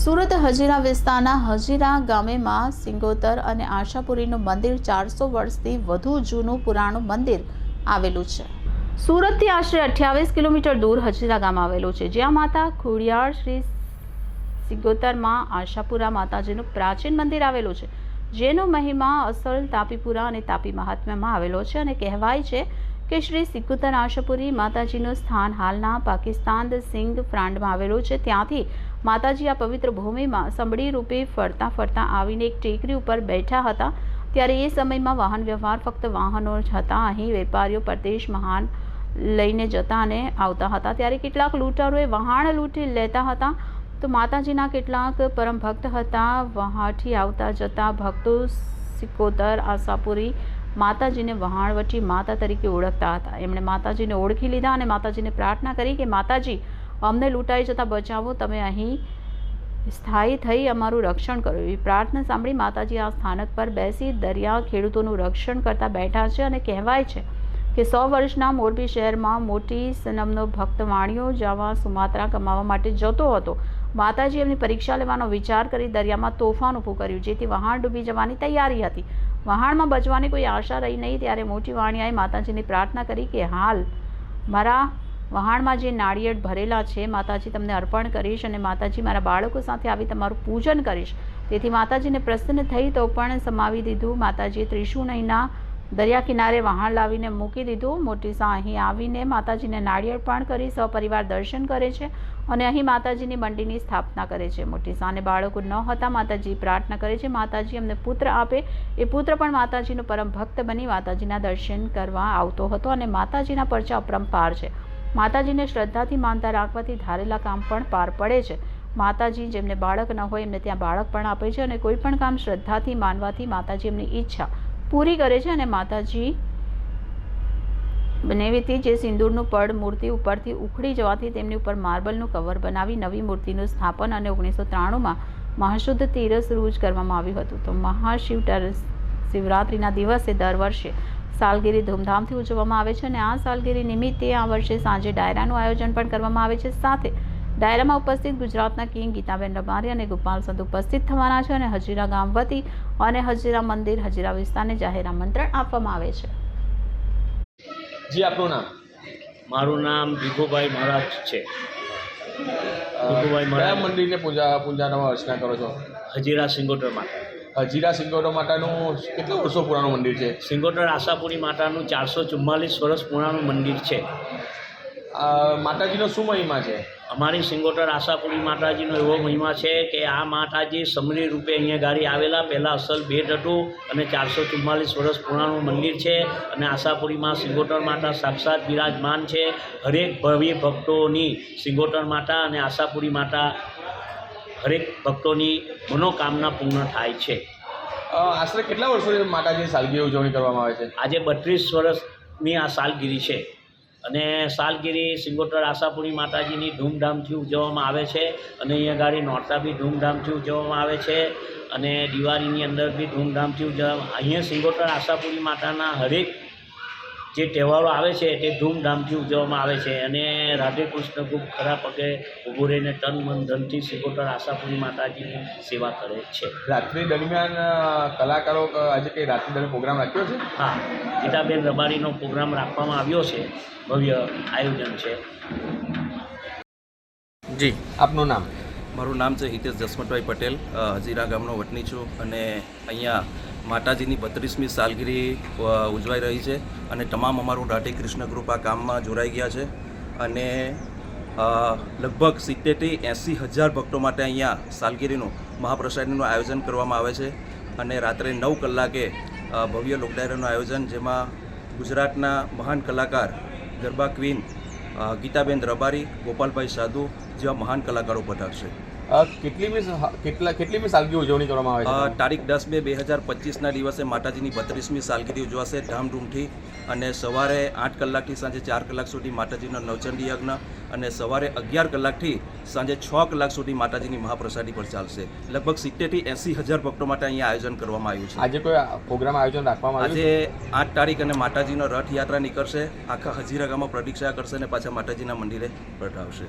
સુરત હજીરા વિસ્તારના હજીરા ગામેમાં સિંગોતર અને આશાપુરીનું મંદિર 400 વર્ષથી વધુ જૂનું પુરાણું મંદિર આવેલું છે। સુરતથી આશરે 28 કિલોમીટર દૂર હજીરા ગામ આવેલું છે, જ્યાં માતા ખોડિયાર શ્રી સિંગોતરમાં આશાપુરા માતાજીનું પ્રાચીન મંદિર આવેલું છે, જેનો મહિમા અસલ તાપીપુરા અને તાપી મહાત્મ્યમાં આવેલો છે અને કહેવાય છે કે શ્રી સિંગોતર આશાપુરી માતાજીનું સ્થાન હાલના પાકિસ્તાન સિંધ પ્રાંતમાં આવેલું છે। ત્યાંથી માતાજી આ પવિત્ર ભૂમિમાં સંભળી રૂપે ફરતા ફરતા આવીને એક ટેકરી ઉપર બેઠા હતા। ત્યારે એ સમયમાં વાહન વ્યવહાર ફક્ત વાહનો જ હતા। અહીં વેપારીઓ પરદેશ મહાન લઈને જતા અને આવતા હતા। ત્યારે કેટલાક લૂંટારોએ વહાણ લૂંટી લેતા હતા, તો માતાજીના કેટલાક પરમ ભક્ત હતા। વહાણથી આવતા જતા ભક્તો સિંગોતર આશાપુરી માતાજીને વહાણવટી માતા તરીકે ઓળખતા હતા। એમણે માતાજીને ઓળખી લીધા અને માતાજીને પ્રાર્થના કરી કે માતાજી, અમને લૂંટાઈ જતા બચાવો, તમે અહીં સ્થાયી થઈ અમારું રક્ષણ કરો। એવી પ્રાર્થના સાંભળી માતાજી આ સ્થાનક પર બેસી દરિયા ખેડૂતોનું રક્ષણ કરતા બેઠા છે અને કહેવાય છે કે 100 વર્ષના મોરબી શહેરમાં મોટી સનમનો ભક્ત વાણિયો જવા સુમાત્રા કમાવા માટે જતો હતો। માતાજી એમની પરીક્ષા લેવાનો વિચાર કરી દરિયામાં તોફાન ઊભું કર્યું, જેથી વહાણ ડૂબી જવાની તૈયારી હતી। વહાણમાં બચવાની કોઈ આશા રહી નહીં। ત્યારે મોટી વાણિયાએ માતાજીની પ્રાર્થના કરી કે હાલ મારા વહાણમાં જે નાળિયેર ભરેલા છે, માતાજી તમને અર્પણ કરીશ અને માતાજી મારા બાળકો સાથે આવી તમારું પૂજન કરીશ। તેથી માતાજીને પ્રસન્ન થઈ તો પણ સમાવી દીધું। માતાજીએ ત્રિશુનહીના દરિયા કિનારે વહાણ લાવીને મૂકી દીધું। મોટી શાહ અહીં આવીને માતાજીને નાળિયેર પણ કરી સપરિવાર દર્શન કરે છે અને અહીં માતાજીની મંડીની સ્થાપના કરે છે। મોટી શાહને બાળકો ન હતા, માતાજી પ્રાર્થના કરે છે માતાજી અમને પુત્ર આપે। એ પુત્ર પણ માતાજીનો પરમ ભક્ત બની માતાજીના દર્શન કરવા આવતો હતો અને માતાજીના પરચા અપરંપાર છે। માતાજીને શ્રદ્ધાથી માનતા રાખવાથી ધારેલા કામ પણ પાર પડે છે। માતાજી જેમને બાળક ન હોય એમને ત્યાં બાળક પણ આપે છે અને કોઈ પણ કામ શ્રદ્ધાથી માનવાથી માતાજી એમની ઈચ્છા પૂરી કરે છે। અને માતાજી બનેવીથી જે સિંદૂરનું પડ મૂર્તિ ઉપરથી ઉખડી જવાથી તેમની ઉપર માર્બલનું કવર બનાવી નવી મૂર્તિનું સ્થાપન અને 1993માં મહાશુદ્ધ તીરસ રૂજ કરવામાં આવ્યું હતું। તો મહાશિવરાત્રિના દિવસે દર વર્ષે સાલગીરી ધૂમધામથી ઉજવવામાં આવે છે અને આ સાલગીરી નિમિત્તે આ વર્ષે સાંજે ડાયરાનું આયોજન પણ કરવામાં આવે છે। સાથે ડાયરામાં ઉપસ્થિત ગુજરાતના કિંગ ગીતાબેન રબારી અને ગોપાલ સંત ઉપસ્થિત થવાના છે અને હજીરા ગામ વતી અને હજીરા મંદિર હજીરા વિસ્તારને જાહેર આમંત્રણ આપવામાં આવે છે। જી, આપનું નામ? મારું નામ ભીખુભાઈ મહારાજ છે। ભીખુભાઈ કયા મહારાજ મંદિરને પૂજાનો અર્ચના કરો છો? હજીરા સિંગોટર માતા। હજીરા સિંગોતર માતાનું કેટલા વર્ષો પુરાણું મંદિર છે? સિંગોટર આશાપુરી માતાનું 444 વર્ષ પુરાણું મંદિર છે। માતાજીનો શું મહિમા છે? અમારી સિંગોટર આશાપુરી માતાજીનો એવો મહિમા છે કે આ માતાજી સમરી રૂપે અહીંયા ગાડી આવેલા। પહેલાં અસલ બેટ હતું અને 444 વર્ષ પુરાણું મંદિર છે અને આશાપુરીમાં સિંગોટર માતા સાક્ષાત બિરાજમાન છે। હરેક ભવ્ય ભક્તોની સિંગોટર માતા અને આશાપુરી માતા હરેક ભક્તોની મનોકામના પૂર્ણ થાય છે। આશરે કેટલા વર્ષોથી માતાજીની સાલગીરી ઉજવણી કરવામાં આવે છે? આજે 32 વર્ષની આ સાલગીરી છે અને સાલગીરી સિંગોટર આશાપુરી માતાજીની ધૂમધામથી ઉજવવામાં આવે છે અને અહીંયા ગાડી નોરતા બી ધૂમધામથી ઉજવવામાં આવે છે અને દિવાળીની અંદર બી ધૂમધામથી ઉજવવામાં। અહીંયા સિંગોટર આશાપુરી માતાના હરેક જે તહેવારો આવે છે તે ધૂમધામથી ઉજવવામાં આવે છે અને રાધે કૃષ્ણ ખૂબ ખરા પગે ઊભું રહીને તન મન ધનથી સિંગોટર આશાપુરી માતાજીની સેવા કરે છે। રાત્રિ દરમિયાન કલાકારો આજે કંઈ રાત્રિ દરમિયાન પ્રોગ્રામ રાખ્યો છે? હા, ગીતાબેન રબારીનો પ્રોગ્રામ રાખવામાં આવ્યો છે, ભવ્ય આયોજન છે। જી, આપનું નામ? મારું નામ છે હિતેશ જસવંતભાઈ પટેલ, હજીરા ગામનો વતની છું અને અહીંયા માતાજીની 32મી સાલગીરી ઉજવાઈ રહી છે અને તમામ અમારું રાધે કૃષ્ણ ગ્રુપ આ કામમાં જોડાઈ ગયા છે અને લગભગ 70થી 80 હજાર ભક્તો માટે અહીંયા સાલગીરીનું મહાપ્રસાદીનું આયોજન કરવામાં આવે છે અને રાત્રે 9 કલાકે ભવ્ય લોકડાયરાનું આયોજન, જેમાં ગુજરાતના મહાન કલાકાર ગરબા ક્વીન ગીતાબેન રબારી, ગોપાલભાઈ સાધુ જેવા મહાન કલાકારો પધારશે। કેટલીમી સાલગીરી ઉજવણી કરવામાં આવે છે? તારીખ 10/2/2025ના દિવસે માતાજીની 32મી સાલગીરી ઉજવાશે ધામધૂમથી અને સવારે 8 કલાકથી સાંજે 4 કલાક સુધી માતાજીનો નવચંડી યજ્ઞ અને સવારે 11 કલાકથી સાંજે 6 કલાક સુધી માતાજીની મહાપ્રસાદી પર ચાલશે। લગભગ 70થી 80 હજાર ભક્તો માટે અહીંયા આયોજન કરવામાં આવ્યું છે। આજે કોઈ પ્રોગ્રામ આયોજન રાખવામાં આવ્યું? આજે 8 તારીખ અને માતાજીનો રથયાત્રા નીકળશે, આખા હજીરા ગામમાં પ્રદક્ષિણા કરશે અને પાછા માતાજીના મંદિરે પધારશે।